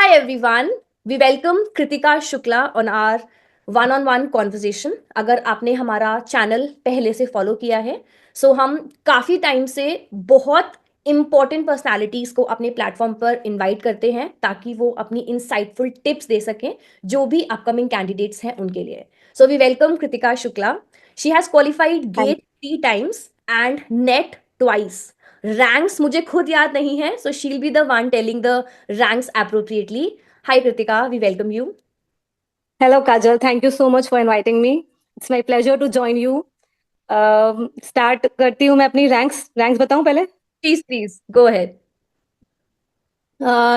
Hi everyone, we welcome Kritika Shukla on our one-on-one conversation. अगर आपने हमारा channel पहले से फॉलो किया है, सो हम काफ़ी टाइम से बहुत इम्पॉर्टेंट पर्सनालिटीज़ को अपने प्लेटफॉर्म पर इनवाइट करते हैं ताकि वो अपनी इंसाइटफुल टिप्स दे सकें जो भी अपकमिंग कैंडिडेट्स हैं उनके लिए. So we welcome Kritika Shukla. She has qualified हाँ GATE 3 times and NET twice. Ranks मुझे खुद याद नहीं है, so she'll be the one telling the ranks appropriately. Hi Kritika, we welcome you. Hello Kajal, thank you so much for inviting me. It's my pleasure to join you. Start करती हूँ मैं अपनी ranks ranks बताऊँ पहले। Please, go ahead.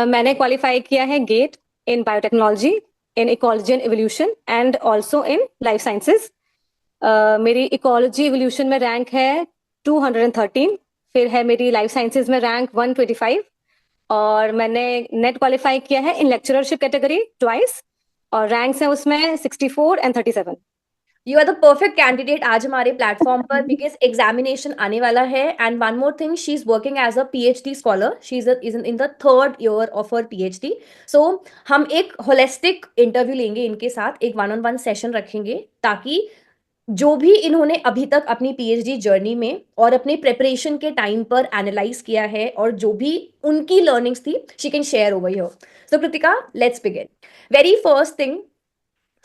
मैंने qualify किया है get in biotechnology, in ecology and evolution and also in life sciences. मेरी इकोलॉजी एवोल्यूशन में रैंक है 213। फिर है मेरी लाइफ साइंसेज में रैंक 125। और मैंने नेट क्वालिफाई किया है इन लेक्चररशिप कैटेगरी ट्वाइस, और रैंक्स हैं उसमें 64 and 37। You are the perfect candidate आज हमारे प्लेटफॉर्म पर because एग्जामिनेशन आने वाला है. And one more thing, she is working as a PhD scholar. She is in the third year of her PhD. So हम एक होलिस्टिक इंटरव्यू लेंगे इनके साथ, एक वन ऑन वन सेशन रखेंगे ताकि जो भी इन्होंने अभी तक अपनी पीएचडी जर्नी में और अपने प्रिपरेशन के टाइम पर एनालाइज किया है और जो भी उनकी लर्निंग्स थी she can share over here. So Kritika, let's begin. Very first thing,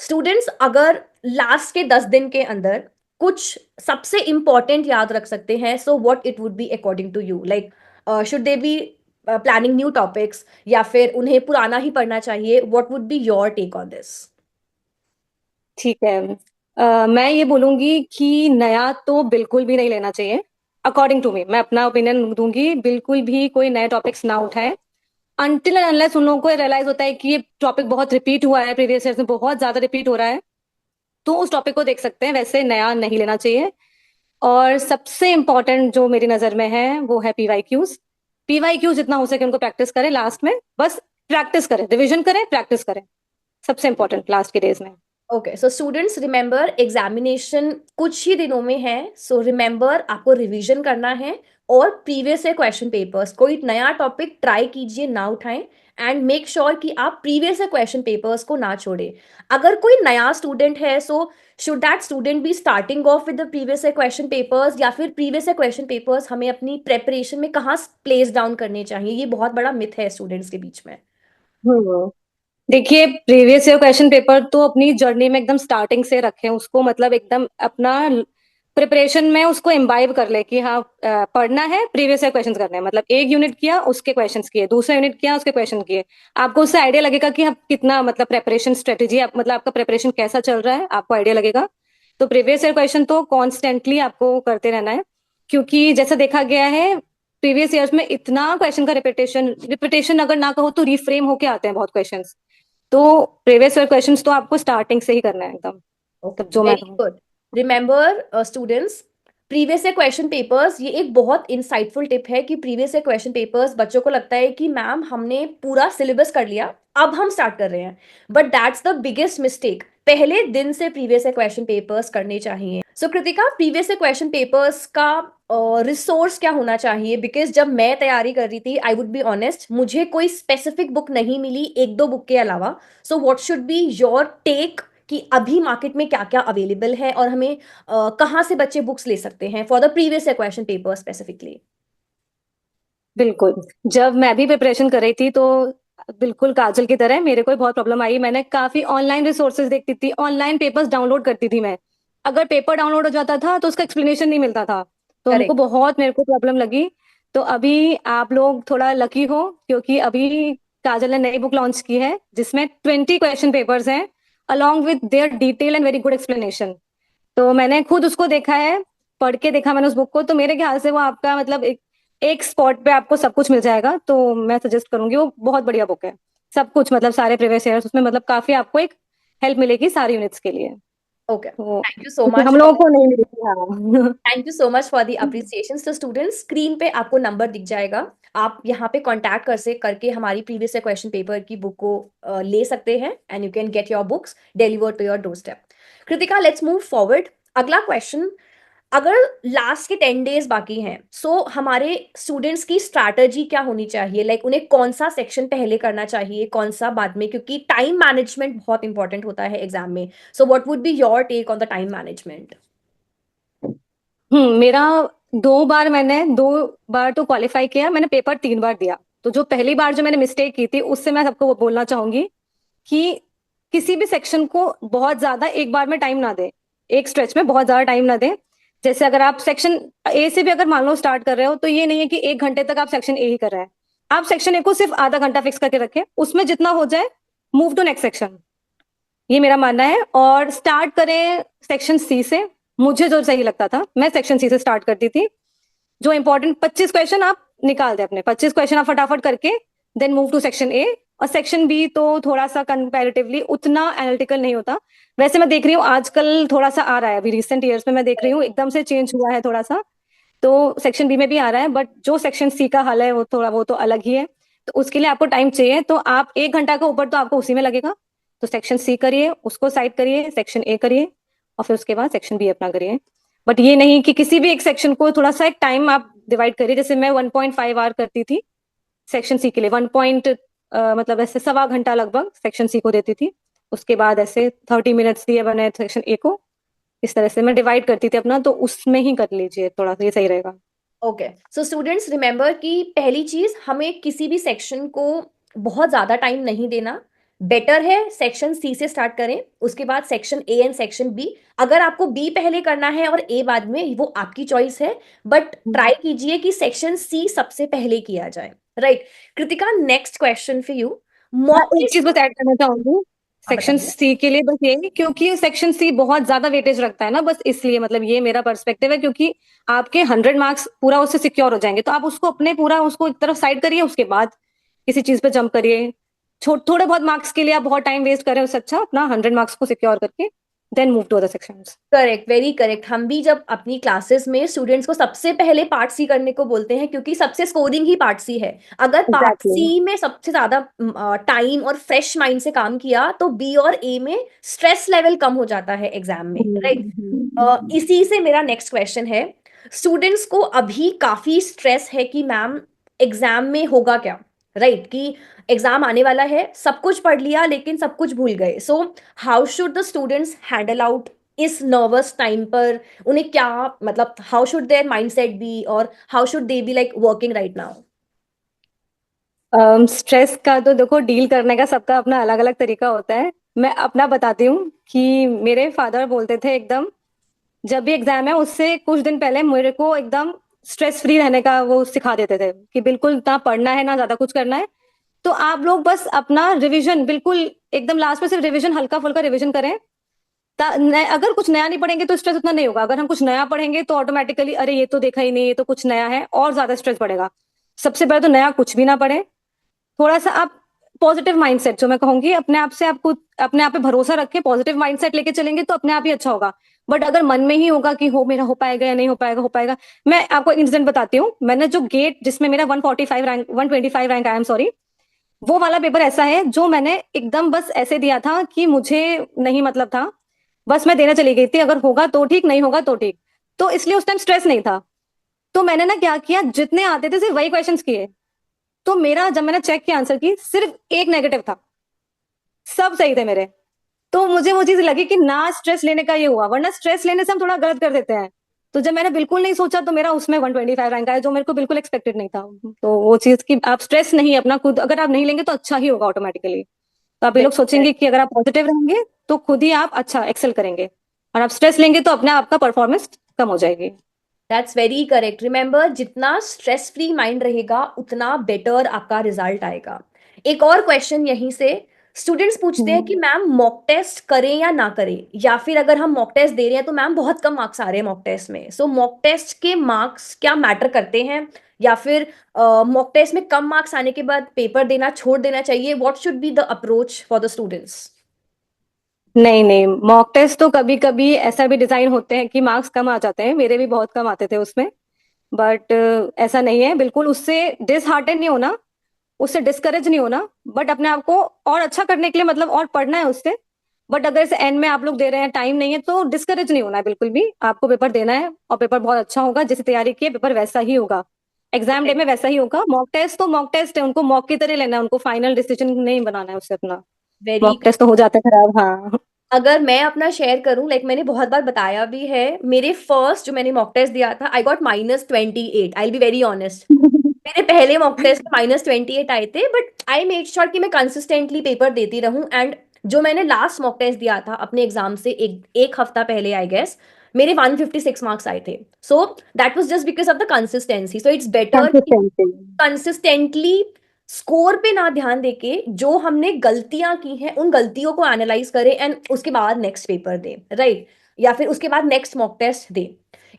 students अगर लास्ट के 10 दिन के अंदर कुछ सबसे इंपॉर्टेंट याद रख सकते हैं, so what it would be according to you, like should they be planning new topics या फिर उन्हें पुराना ही पढ़ना चाहिए? What would be your take on this? ठीक है। मैं ये बोलूंगी कि नया तो बिल्कुल भी नहीं लेना चाहिए। अकॉर्डिंग टू मी, मैं अपना ओपिनियन दूंगी, बिल्कुल भी कोई नए टॉपिक्स ना उठाए अनटिल एंड अनलेस उन लोगों को रियलाइज होता है कि ये टॉपिक बहुत रिपीट हुआ है, प्रीवियस ईयर्स में बहुत ज्यादा रिपीट हो रहा है, तो उस टॉपिक को देख सकते हैं। वैसे नया नहीं लेना चाहिए। और सबसे इम्पोर्टेंट जो मेरी नजर में है वो है पीवाईक्यूज। पीवाईक्यूज जितना हो सके उनको प्रैक्टिस करें लास्ट में, बस प्रैक्टिस करें, रिविजन करें, प्रैक्टिस करें, सबसे इम्पोर्टेंट लास्ट के डेज में। Okay, so students remember, examination कुछ ही दिनों में है. सो रिमेंबर, आपको रिवीजन करना है और प्रीवियस ईयर क्वेश्चन पेपर्स, कोई नया टॉपिक ट्राई कीजिए, ना उठाएं. एंड मेक श्योर कि आप प्रीवियस ईयर क्वेश्चन पेपर्स को ना छोड़ें. अगर कोई नया स्टूडेंट है, so should that student be starting of with the previous year question papers, या फिर प्रीवियस ईयर क्वेश्चन पेपर्स हमें अपनी प्रेपरेशन में कहाँ प्लेस डाउन करने चाहिए? ये बहुत बड़ा मिथ है स्टूडेंट्स के बीच में. हम्म देखिए, प्रीवियस ईयर क्वेश्चन पेपर तो अपनी जर्नी में एकदम स्टार्टिंग से रखें उसको, मतलब एकदम अपना प्रिपरेशन में उसको इम्बाइब कर ले कि हाँ, पढ़ना है, प्रीवियस ईयर क्वेश्चंस करने हैं। मतलब एक यूनिट किया उसके क्वेश्चंस किए, दूसरा यूनिट किया उसके क्वेश्चन किए। आपको उससे आइडिया लगेगा कि आप कितना, मतलब प्रेपरेशन स्ट्रेटेजी, मतलब आपका प्रिपरेशन कैसा चल रहा है, आपको आइडिया लगेगा। तो प्रीवियस ईयर क्वेश्चन तो कॉन्स्टेंटली आपको करते रहना है, क्योंकि जैसा देखा गया है प्रीवियस ईयर्स में इतना क्वेश्चन का रिपीटेशन रिपीटेशन अगर ना कहो तो रिफ्रेम होके आते हैं बहुत क्वेश्चन। तो प्रीवियस ईयर क्वेश्चंस तो आपको स्टार्टिंग से ही करना है एकदम, ओके, तब जो मैं वेरी कहूँ। Good. Remember students, previous year question papers, ये एक बहुत इंसाइटफुल टिप है कि प्रीवियस ईयर क्वेश्चन पेपर्स, बच्चों को लगता है कि मैम हमने पूरा सिलेबस कर लिया, अब हम स्टार्ट कर रहे हैं. But that's the biggest mistake. पहले दिन से प्रीवियस ईयर क्वेश्चन पेपर्स करने चाहिए. So Kritika, previous year question papers का रिसोर्स क्या होना चाहिए? बिकॉज जब मैं तैयारी कर रही थी, आई वुड बी ऑनेस्ट, मुझे कोई स्पेसिफिक बुक नहीं मिली एक दो बुक के अलावा. So what should be your take कि अभी मार्केट में क्या क्या अवेलेबल है और हमें कहाँ से बच्चे बुक्स ले सकते हैं for the previous year question paper specifically? बिल्कुल। जब मैं भी प्रिपरेशन कर रही थी तो बिल्कुल काजल की तरह मेरे को भी बहुत प्रॉब्लम आई। मैंने काफी ऑनलाइन रिसोर्सेज देखती थी, ऑनलाइन पेपर्स डाउनलोड करती थी मैं। अगर पेपर डाउनलोड हो जाता था तो उसका एक्सप्लेनेशन नहीं मिलता था, तो हमको करेक्ट. बहुत, मेरे को प्रॉब्लम लगी। तो अभी आप लोग थोड़ा लकी हो, क्योंकि अभी काजल ने नई बुक लॉन्च की है जिसमें 20 क्वेश्चन पेपर्स हैं, along with their detail and very good explanation. तो मैंने खुद उसको देखा है, पढ़ के देखा मैंने उस बुक को, तो मेरे ख्याल से वो आपका, मतलब एक स्पॉट पे आपको सब कुछ मिल जाएगा। तो मैं सजेस्ट करूंगी, वो बहुत बढ़िया बुक है। सब कुछ, मतलब सारे प्रीवियस ईयर्स उसमें, मतलब काफी आपको एक हेल्प मिलेगी सारी यूनिट्स के लिए। ओके, तो थैंक यू सो क्योंकि मच हम फॉर लोगों को नहीं मिली थी। हाँ। Thank you so much for the appreciation. तो स्टूडेंट्स, स्क्रीन पे आपको नंबर दिख जाएगा. आप यहाँ पे कांटेक्ट कर से करके हमारी प्रीवियस ईयर क्वेश्चन पेपर की बुक को ले सकते हैं and you can get your books delivered to your door step. Kritika, let's move forward. अगला क्वेश्चन, अगर लास्ट के 10 days बाकी हैं, सो हमारे स्टूडेंट्स की स्ट्रैटेजी क्या होनी चाहिए? लाइक उन्हें कौन सा सेक्शन पहले करना चाहिए, कौन सा बाद में, क्योंकि टाइम मैनेजमेंट बहुत इंपॉर्टेंट होता है एग्जाम में। So what would be your take on the time management? मेरा 2 बार, मैंने 2 बार तो क्वालिफाई किया, मैंने पेपर 3 बार दिया। तो जो पहली बार जो मैंने मिस्टेक की थी, उससे मैं सबको वो बोलना चाहूंगी कि किसी भी सेक्शन को बहुत ज्यादा एक बार में टाइम ना दे, एक स्ट्रेच में बहुत ज्यादा टाइम ना दे। जैसे अगर आप सेक्शन ए से भी अगर मान लो स्टार्ट कर रहे हो, तो ये नहीं है कि 1 घंटे तक आप सेक्शन ए ही कर रहे हैं। आप सेक्शन ए को सिर्फ आधा घंटा फिक्स करके रखें, उसमें जितना हो जाए मूव टू नेक्स्ट सेक्शन, ये मेरा मानना है। और स्टार्ट करें सेक्शन सी से। मुझे जो सही लगता था मैं सेक्शन सी से स्टार्ट करती थी। जो इंपॉर्टेंट 25 क्वेश्चन आप निकाल दे, अपने 25 क्वेश्चन आप फटाफट करके then move to section A. और सेक्शन बी तो थोड़ा सा कंपैरेटिवली उतना एनालिटिकल नहीं होता। वैसे मैं देख रही हूँ आजकल थोड़ा सा आ रहा है, अभी रिसेंट ईयर्स में मैं देख रही हूँ एकदम से चेंज हुआ है थोड़ा सा। तो सेक्शन बी में भी आ रहा है, बट जो सेक्शन सी का हाल है वो थोड़ा, वो तो अलग ही है। तो उसके लिए आपको टाइम चाहिए, तो आप 1 घंटा का ऊपर तो आपको उसी में लगेगा। तो सेक्शन सी करिए, उसको साइड करिए, सेक्शन ए करिए, और फिर उसके बाद सेक्शन बी अपना करिए। बट ये नहीं कि किसी भी एक सेक्शन को थोड़ा सा एक टाइम आप डिवाइड करिए। जैसे मैं 1.5 आवर करती थी सेक्शन सी के लिए, मतलब ऐसे 1.25 घंटा लगभग सेक्शन सी को देती थी। उसके बाद ऐसे 30 मिनट्स दिए मैंने सेक्शन ए को। इस तरह से मैं डिवाइड करती थी अपना, तो उसमें ही कर लीजिए, थोड़ा सा ये सही रहेगा। ओके, सो स्टूडेंट्स रिमेंबर कि पहली चीज, हमें किसी भी सेक्शन को बहुत ज्यादा टाइम नहीं देना। बेटर है सेक्शन सी से स्टार्ट करें, उसके बाद section A and section B. अगर आपको बी पहले करना है और ए बाद में, वो आपकी चॉइस है, बट ट्राई कीजिए कि सेक्शन सी सबसे पहले किया जाए। Right. Kritika, next question for you. हाँ, मॉक एक चीज बस ऐड करना चाहूंगी सेक्शन बताइए। सी के लिए, बस ये क्योंकि सेक्शन सी बहुत ज्यादा वेटेज रखता है ना, बस इसलिए, मतलब ये मेरा पर्सपेक्टिव है। क्योंकि आपके 100 मार्क्स पूरा उससे सिक्योर हो जाएंगे, तो आप उसको अपने पूरा उसको एक तरफ साइड करिए, उसके बाद किसी चीज पे जंप करिए। थोड़े बहुत मार्क्स के लिए आप बहुत टाइम वेस्ट करें, उससे अच्छा अपना 100 मार्क्स को सिक्योर करके then move to other sections. Correct, very correct. हम भी जब अपनी क्लासेस में स्टूडेंट्स को सबसे पहले पार्ट सी करने को बोलते हैं, क्योंकि सबसे स्कोरिंग ही पार्ट सी है। अगर पार्ट एग्जैक्टली। सी में सबसे ज्यादा टाइम और फ्रेश माइंड से काम किया, तो बी और ए में स्ट्रेस लेवल कम हो जाता है एग्जाम में। राइट। इसी से मेरा नेक्स्ट क्वेश्चन है। स्टूडेंट्स को अभी काफी स्ट्रेस है कि मैम एग्जाम में होगा क्या। राइट, कि एग्जाम आने वाला है, सब कुछ पढ़ लिया लेकिन सब कुछ भूल गए। So how should the students handle out इस नर्वस टाइम पर? उन्हें क्या, मतलब how should their mindset be, और how should they be like working right now? Stress का तो देखो डील करने का सबका अपना अलग अलग तरीका होता है। मैं अपना बताती हूँ कि मेरे फादर बोलते थे एकदम, जब भी एग्जाम है उससे कुछ दिन पहले मेरे को एकदम स्ट्रेस फ्री रहने का वो सिखा देते थे कि बिल्कुल ना पढ़ना है ना ज्यादा कुछ करना है। तो आप लोग बस अपना रिवीजन बिल्कुल एकदम लास्ट में सिर्फ रिवीजन, हल्का फुल्का रिवीजन करें। अगर कुछ नया नहीं पढ़ेंगे तो स्ट्रेस उतना नहीं होगा। अगर हम कुछ नया पढ़ेंगे तो ऑटोमेटिकली अरे ये तो देखा ही नहीं, ये तो कुछ नया है, और ज्यादा स्ट्रेस बढ़ेगा। सबसे पहले तो नया कुछ भी ना पढ़े। थोड़ा सा आप पॉजिटिव माइंडसेट, जो मैं कहूंगी अपने आप से, आपको अपने आप पे भरोसा रखें, पॉजिटिव माइंडसेट लेके चलेंगे तो अपने आप ही अच्छा होगा। बट अगर मन में ही होगा कि हो मेरा हो पाएगा या नहीं हो पाएगा, हो पाएगा। मैं आपको इंसिडेंट बताती हूँ। मैंने जो गेट जिसमें मेरा 145 rank, 125 rank, I am sorry, वो वाला पेपर ऐसा है जो मैंने एकदम बस ऐसे दिया था कि मुझे नहीं मतलब था, बस मैं देने चली गई थी, अगर होगा तो ठीक, नहीं होगा तो ठीक। तो इसलिए उस टाइम स्ट्रेस नहीं था। तो मैंने ना क्या किया, जितने आते थे सिर्फ वही क्वेश्चंस किए। तो मेरा जब मैंने चेक किया आंसर की, सिर्फ एक नेगेटिव था, सब सही थे मेरे। तो मुझे वो चीज लगी कि ना स्ट्रेस लेने का ये हुआ, वरना स्ट्रेस लेने से हम थोड़ा गलत कर देते हैं। तो जब मैंने बिल्कुल नहीं सोचा तो मेरा उसमें 125 रैंक आया, जो मेरे को बिल्कुल एक्सपेक्टेड नहीं था। तो वो चीज कि आप स्ट्रेस नहीं, अपना खुद अगर आप नहीं लेंगे तो अच्छा ही होगा ऑटोमेटिकली। तो आप ये लोग सोचेंगे कि अगर आप पॉजिटिव रहेंगे तो खुद ही आप अच्छा एक्सेल करेंगे, और आप स्ट्रेस लेंगे तो अपने आप का परफॉर्मेंस कम हो जाएगी। That's very correct. रिमेंबर, जितना स्ट्रेस फ्री माइंड रहेगा उतना बेटर आपका रिजल्ट आएगा। एक और क्वेश्चन यहीं से स्टूडेंट्स पूछते हैं कि मैम मॉक टेस्ट करें या ना करें, या फिर अगर हम मॉक टेस्ट दे रहे हैं तो मैम बहुत कम मार्क्स आ रहे हैं मॉक टेस्ट में। सो मॉक टेस्ट के मार्क्स क्या मैटर करते हैं, या फिर मॉक टेस्ट में कम मार्क्स आने के बाद पेपर देना छोड़ देना चाहिए? What should be the approach for the students? नहीं नहीं, मॉक टेस्ट तो कभी कभी ऐसा भी डिजाइन होते हैं कि मार्क्स कम आ जाते हैं, मेरे भी बहुत कम आते थे उसमें। बट ऐसा नहीं है बिल्कुल, उससे डिसहार्टेन नहीं होना, उससे डिस्करेज नहीं होना, बट अपने आप को और अच्छा करने के लिए, मतलब और पढ़ना है उससे। बट अगर इसे एंड में आप लोग दे रहे हैं, टाइम नहीं है, तो डिस्करेज नहीं होना है बिल्कुल भी। आपको पेपर देना है और पेपर बहुत अच्छा होगा, जैसे तैयारी की है पेपर वैसा ही होगा। एग्जाम डे में वैसा ही होगा। मॉक टेस्ट तो मॉक टेस्ट है, उनको मॉक की तरह लेना है, उनको फाइनल डिसीजन नहीं बनाना है उससे अपना। वेरी। मॉक टेस्ट तो हो जाता है खराब, हाँ। अगर मैं अपना शेयर करूं, लाइक मैंने बहुत बार बताया भी है, मेरे फर्स्ट जो मैंने मॉक टेस्ट दिया था, I got -28। I be very honest. मेरे पहले मॉक टेस्ट -28 आए थे, बट आई मेक श्योर कि मैं कंसिस्टेंटली पेपर देती रहूं। एंड जो मैंने लास्ट मॉक टेस्ट दिया था अपने एग्जाम से एक हफ्ता पहले, आई गेस, मेरे 156 मार्क्स आए थे। So that was just because of the consistency. So it's better consistency. Consistently score पे ना ध्यान देके जो हमने गलतियां की हैं उन गलतियों को एनालाइज करें एंड उसके बाद नेक्स्ट पेपर दे, राइट? या फिर उसके बाद नेक्स्ट मॉक टेस्ट दे।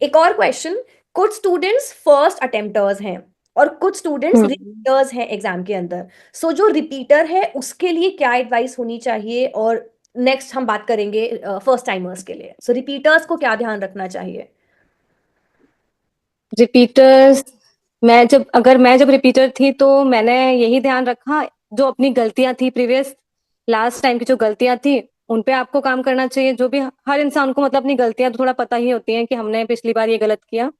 एक और क्वेश्चन, कुछ स्टूडेंट्स फर्स्ट अटेम्प्टर्स हैं और कुछ स्टूडेंट्स हम्म। रिपीटर्स हैं एग्जाम के अंदर। सो जो रिपीटर है उसके लिए क्या एडवाइस होनी चाहिए? और नेक्स्ट हम बात करेंगे फर्स्ट टाइमर्स के लिए। सो रिपीटर्स को क्या ध्यान रखना चाहिए? रिपीटर्स, मैं जब रिपीटर थी तो मैंने यही ध्यान रखा, जो अपनी गलतियां थी प्रीवियस लास्ट टाइम की जो गलतियां थी, उन पे आपको काम करना चाहिए। जो भी हर इंसान को मतलब अपनी गलतियां तो थोड़ा पता ही होती हैं कि हमने पिछली बार ये गलत किया,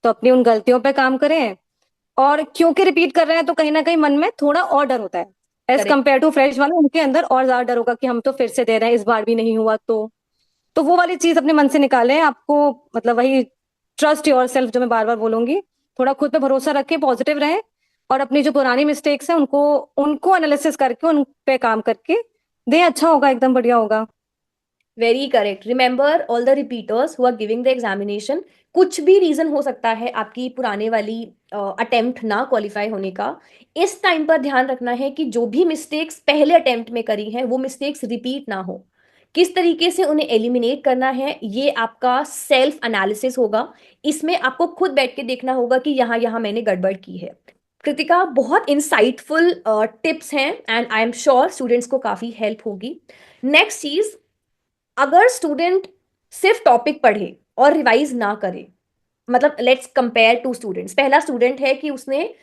तो अपनी उन गलतियों पे काम करें। और क्योंकि रिपीट कर रहे हैं तो कहीं ना कहीं मन में थोड़ा और डर होता है, as correct. Compare to fresh वाले, उनके अंदर और ज्यादा डर होगा कि हम तो फिर से दे रहे हैं, इस बार भी नहीं हुआ तो वो वाली चीज अपने मन से निकालें। आपको मतलब वही ट्रस्ट योर सेल्फ जो मैं बार बार बोलूंगी, थोड़ा खुद पे भरोसा रखें, पॉजिटिव रहें, और अपनी जो पुरानी मिस्टेक्स हैं उनको उनको एनालिसिस करके उन पे काम करके दे, अच्छा होगा, एकदम बढ़िया होगा। Very correct. Remember all the repeaters who are giving the examination, कुछ भी रीजन हो सकता है आपकी पुराने वाली अटेम्प्ट ना क्वालिफाई होने का। इस टाइम पर ध्यान रखना है कि जो भी मिस्टेक्स पहले अटेम्प्ट में करी हैं वो मिस्टेक्स रिपीट ना हो। किस तरीके से उन्हें एलिमिनेट करना है ये आपका सेल्फ एनालिसिस होगा। इसमें आपको खुद बैठ के देखना होगा कि यहाँ यहाँ मैंने गड़बड़ की है। कृतिका, बहुत इंसाइटफुल टिप्स हैं and I am sure students को काफी हेल्प होगी। नेक्स्ट चीज, अगर स्टूडेंट सिर्फ टॉपिक पढ़े और रिवाइज ना करे, मतलब लेट्स कंपेयर टू स्टूडेंट्स। पहला स्टूडेंट है कि उसने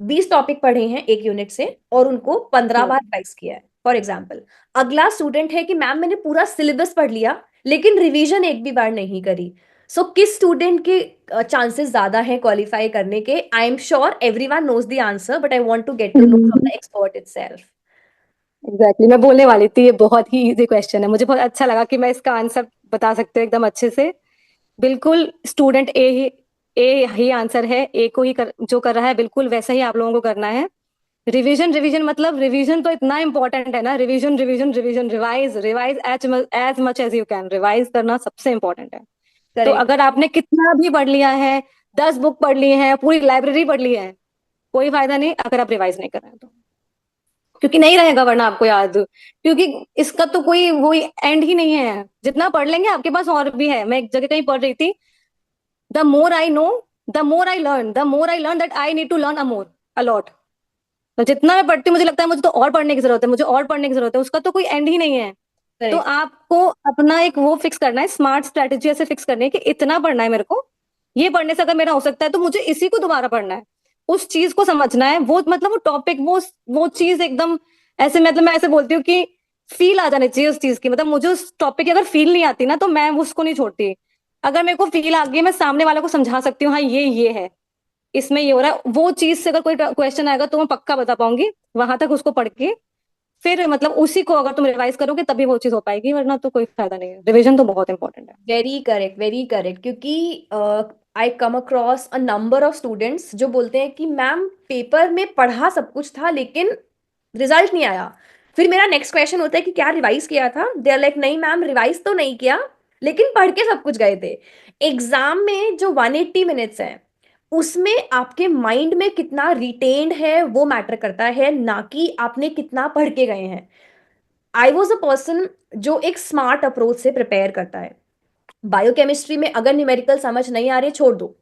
20 टॉपिक पढ़े हैं एक यूनिट से और उनको 15 बार हम्म। रिवाइज किया है, फॉर एग्जाम्पल। अगला स्टूडेंट है कि मैम मैंने पूरा सिलेबस पढ़ लिया लेकिन रिवीजन एक भी बार नहीं करी। सो किस स्टूडेंट के चांसेस ज्यादा हैं क्वालिफाई करने के? I am sure everyone knows the answer, but I want to get to know from the expert itself. Exactly, मैं बोलने वाली थी, ये बहुत ही इजी क्वेश्चन है, मुझे बहुत अच्छा लगा कि मैं इसका आंसर बता सकती हूँ एकदम अच्छे से। बिल्कुल स्टूडेंट ए ही आंसर है। ए को ही जो कर रहा है बिल्कुल वैसा ही आप लोगों को करना है। रिवीजन रिवीजन मतलब रिवीजन तो इतना इंपॉर्टेंट है ना, revision revision revision, revise revise as much as you can, revise करना सबसे इंपॉर्टेंट है। तो करेक्ट। अगर आपने कितना भी पढ़ लिया है, 10 बुक पढ़ ली है, पूरी लाइब्रेरी पढ़ ली है, कोई फायदा नहीं अगर आप रिवाइज नहीं कर रहे हैं तो, क्योंकि नहीं रहेगा वरना आपको याद। क्योंकि इसका तो कोई वही एंड ही नहीं है, जितना पढ़ लेंगे आपके पास और भी है। मैं एक जगह कहीं पढ़ रही थी, the more I know, the more I learn that I need to learn a lot. तो जितना मैं पढ़ती हूँ मुझे लगता है मुझे तो और पढ़ने की जरूरत है, मुझे और पढ़ने की जरूरत है, उसका तो कोई एंड ही नहीं है। तो करेक्ट। आपको अपना एक वो फिक्स करना है, स्मार्ट स्ट्रेटेजी ऐसे फिक्स करनी है कि इतना पढ़ना है मेरे को, ये पढ़ने से अगर मेरा हो सकता है तो मुझे इसी को दोबारा पढ़ना है। उस चीज को समझना है, वो मतलब वो टॉपिक, वो चीज एकदम ऐसे, मतलब मैं ऐसे बोलती हूँ कि फील आ जानी चाहिए उस चीज की। मतलब मुझे उस टॉपिक की अगर फील नहीं आती ना तो मैं उसको नहीं छोड़ती। अगर मेरे को फील आ गई मैं सामने वाले को समझा सकती हूँ, हाँ ये है, इसमें ये हो रहा है, वो चीज से अगर कोई क्वेश्चन आएगा तो मैं पक्का बता पाऊंगी। वहां तक उसको पढ़ के फिर मतलब उसी को अगर तुम रिवाइज करोगे तभी वो चीज हो पाएगी, वरना तो कोई फायदा नहीं है। रिवीजन तो बहुत इंपॉर्टेंट है। Very correct, very correct. क्योंकि I come across a number of students जो बोलते हैं कि मैम पेपर में पढ़ा सब कुछ था लेकिन रिजल्ट नहीं आया। फिर मेरा नेक्स्ट क्वेश्चन होता है कि क्या रिवाइज किया था? दे आर लाइक, नहीं मैम रिवाइज तो नहीं किया लेकिन पढ़ के सब कुछ गए थे। एग्जाम में जो 180 मिनट्स है उसमें आपके माइंड में कितना रिटेन्ड है वो मैटर करता है, ना कि आपने कितना पढ़ के गए हैं। आई वॉज अ पर्सन जो एक स्मार्ट अप्रोच से प्रिपेयर करता है। बायोकेमिस्ट्री में अगर न्यूमेरिकल समझ नहीं आ रहे छोड़ दो।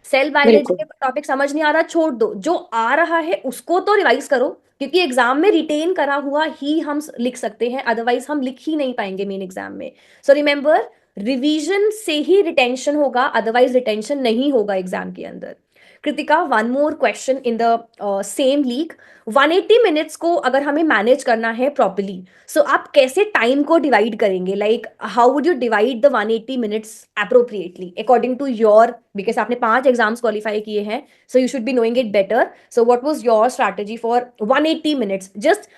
सेल बायोलॉजी बिल्कुल। में टॉपिक समझ नहीं आ रहा छोड़ दो। जो आ रहा है उसको तो रिवाइज करो, क्योंकि एग्जाम में रिटेन करा हुआ ही हम लिख सकते हैं, अदरवाइज हम लिख ही नहीं पाएंगे मेन एग्जाम में। सो रिमेंबर, रिवीजन से ही रिटेंशन होगा, अदरवाइज रिटेंशन नहीं होगा एग्जाम के अंदर। Kritika, one more question in the same league. 180 minutes को अगर हमें मैनेज करना है प्रॉपरली, सो आप कैसे टाइम को डिवाइड करेंगे? Like how would you divide the 180 minutes appropriately according to your, because आपने 5 एग्जाम्स क्वालिफाई किए हैं, so you should be knowing it better. So what was your strategy for 180 minutes? Just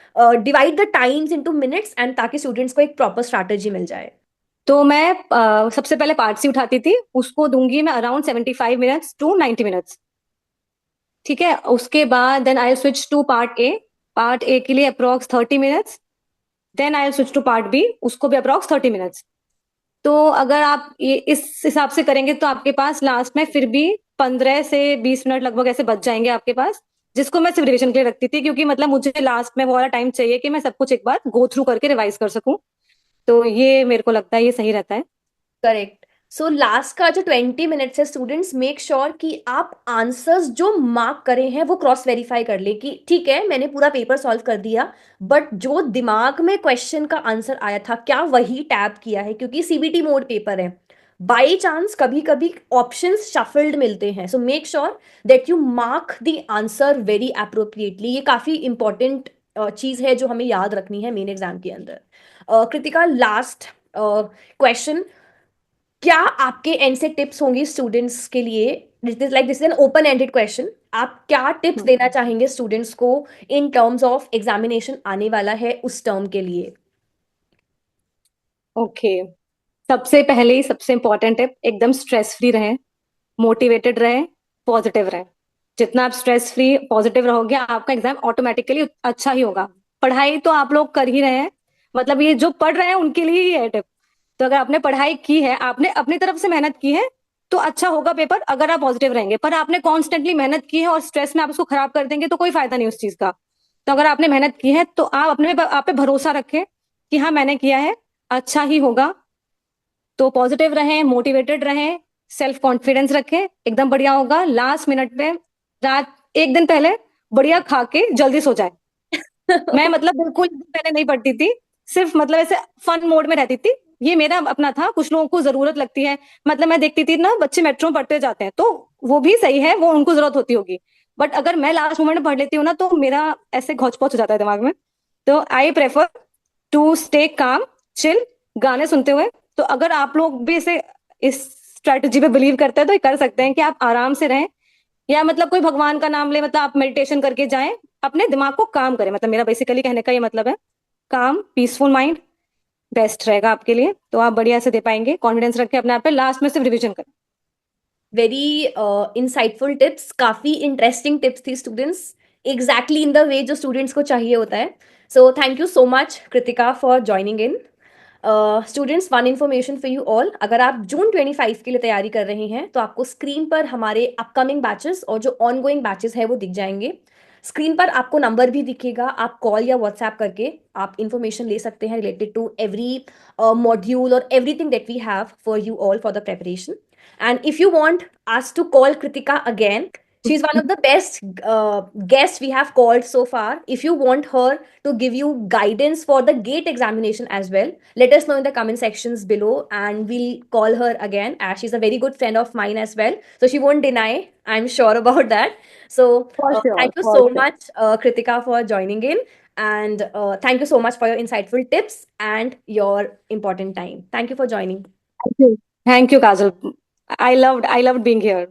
divide the times into minutes and ताकि students को एक proper strategy मिल जाए. तो मैं सबसे पहले पार्ट सी उठाती थी, उसको दूंगी मैं अराउंड 75 मिनट्स टू 90 मिनट्स। ठीक है, उसके बाद then I switch to part A. Part A के लिए approx 30 minutes. Then I switch to part B, उसको भी अप्रोक्स 30 मिनट्स। तो अगर आप ये इस हिसाब से करेंगे तो आपके पास लास्ट में फिर भी 15 से 20 मिनट लगभग ऐसे बच जाएंगे आपके पास, जिसको मैं सिर्फ रिविजन के लिए रखती थी, क्योंकि मतलब मुझे लास्ट में वो वाला टाइम चाहिए कि मैं सब कुछ एक बार गो थ्रू करके रिवाइज कर सकूं। तो ये मेरे को लगता है ये सही रहता है। करेक्ट. सो लास्ट का जो 20 मिनट्स है, स्टूडेंट्स मेक श्योर कि आप आंसर्स जो मार्क करे हैं वो क्रॉस वेरीफाई कर ले कि ठीक है मैंने पूरा पेपर सॉल्व कर दिया, बट जो दिमाग में क्वेश्चन का आंसर आया था क्या वही टैप किया है, क्योंकि सीबीटी मोड पेपर है. बाई चांस कभी कभी ऑप्शंस शफल्ड मिलते हैं, so make sure that you mark the answer very appropriately. ये काफी इंपॉर्टेंट चीज है जो हमें याद रखनी है मेन एग्जाम के अंदर. Kritika, last question. क्या आपके एंड से टिप्स होंगी स्टूडेंट्स के लिए? This is an open ended question. आप क्या टिप्स देना चाहेंगे स्टूडेंट्स को इन टर्म्स ऑफ एग्जामिनेशन आने वाला है उस टर्म के लिए? ओके, सबसे पहले ही सबसे इंपॉर्टेंट है, एकदम स्ट्रेस फ्री रहें, मोटिवेटेड रहें, पॉजिटिव रहें। जितना आप स्ट्रेस फ्री पॉजिटिव रहोगे आपका एग्जाम ऑटोमेटिकली अच्छा ही होगा। पढ़ाई तो आप लोग कर ही रहे हैं, मतलब ये जो पढ़ रहे हैं उनके लिए ही है टिप। तो अगर आपने पढ़ाई की है, आपने अपनी तरफ से मेहनत की है, तो अच्छा होगा पेपर अगर आप पॉजिटिव रहेंगे। पर आपने कॉन्स्टेंटली मेहनत की है और स्ट्रेस में आप उसको खराब कर देंगे तो कोई फायदा नहीं उस चीज का। तो अगर आपने मेहनत की है तो आप आप पे भरोसा रखें कि हाँ मैंने किया है, अच्छा ही होगा। तो पॉजिटिव रहें, मोटिवेटेड रहें, सेल्फ कॉन्फिडेंस रखें, एकदम बढ़िया होगा। लास्ट मिनट में रात एक दिन पहले बढ़िया खा के जल्दी सो जाए। मैं मतलब बिल्कुल एक दिन पहले नहीं पढ़ती थी, सिर्फ मतलब ऐसे फन मोड में रहती थी। ये मेरा अपना था, कुछ लोगों को जरूरत लगती है। मतलब मैं देखती थी ना बच्चे मेट्रो में पढ़ते जाते हैं, तो वो भी सही है, वो उनको जरूरत होती होगी। बट अगर मैं लास्ट मोमेंट में पढ़ लेती हूँ ना तो मेरा ऐसे घौच पौच हो जाता है दिमाग में। तो I prefer to stay calm, chill, गाने सुनते हुए। तो अगर आप लोग भी इसे इस स्ट्रेटजी पे बिलीव करते हैं तो ये कर सकते हैं कि आप आराम से रहें, या मतलब कोई भगवान का नाम ले, मतलब आप मेडिटेशन करके जाएं, अपने दिमाग को काम करें। मतलब मेरा बेसिकली कहने का ये मतलब है, काम पीसफुल माइंड बेस्ट रहेगा आपके लिए। तो आप बढ़िया से दे पाएंगे, कॉन्फिडेंस रखें अपने आप पे, लास्ट में सिर्फ रिविजन करें। वेरी इंसाइटफुल टिप्स, काफी इंटरेस्टिंग टिप्स थी students, exactly in the way जो स्टूडेंट्स को चाहिए होता है. So thank you so much Kritika for joining in. Students, one information for you all. अगर आप जून 25 के लिए तैयारी कर रहे हैं तो आपको स्क्रीन पर हमारे अपकमिंग बैचेस और जो ऑनगोइंग बैचेस है वो दिख जाएंगे. स्क्रीन पर आपको नंबर भी दिखेगा, आप कॉल या व्हाट्सएप करके आप इन्फॉर्मेशन ले सकते हैं रिलेटेड टू एवरी मॉड्यूल और everything that we have for you all for the preparation. And if you want us to call Kritika again, she's one of the best guests we have called so far. If you want her to give you guidance for the GATE examination as well, let us know in the comment sections below and we'll call her again, as she's a very good friend of mine as well. So she won't deny, I'm sure about that. So For sure, thank you for so sure. much, Kritika, for joining in. And thank you so much for your insightful tips and your important time. Thank you for joining. Thank you, Kajal. I loved being here.